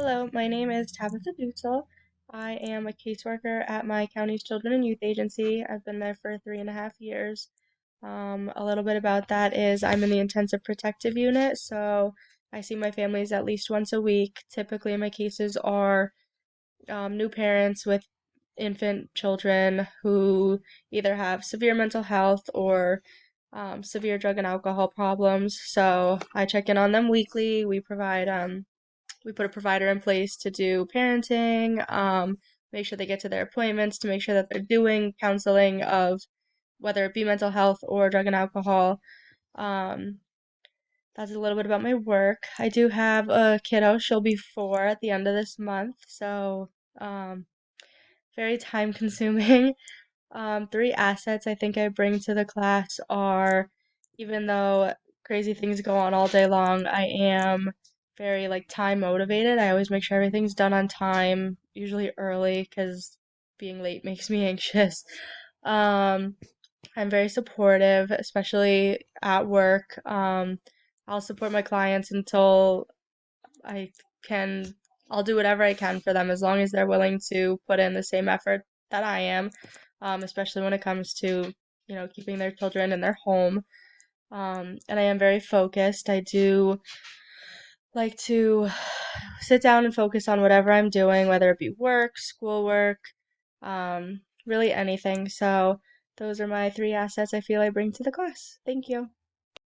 Hello, my name is Tabitha Dutzell. I am a caseworker at my county's Children and Youth Agency. I've been there for 3.5 years. A little bit about that is I'm in the intensive protective unit, so I see my families at least once a week. Typically, my cases are new parents with infant children who either have severe mental health or severe drug and alcohol problems. So I check in on them weekly. We put a provider in place to do parenting, make sure they get to their appointments, to make sure that they're doing counseling of whether it be mental health or drug and alcohol. Um, that's a little bit about my work. I do have a kiddo. She'll be 4 at the end of this month, so um, very time consuming. Three assets I think I bring to the class are, even though crazy things go on all day long, I am very like time motivated. I always make sure everything's done on time, usually early, because being late makes me anxious. Um, I'm very supportive, especially at work. I'll support my clients until I can, I'll do whatever I can for them as long as they're willing to put in the same effort that I am, especially when it comes to, keeping their children in their home. And I am very focused. I do like to sit down and focus on whatever I'm doing, whether it be work, schoolwork, really anything. So those are my three assets I feel I bring to the class. Thank you.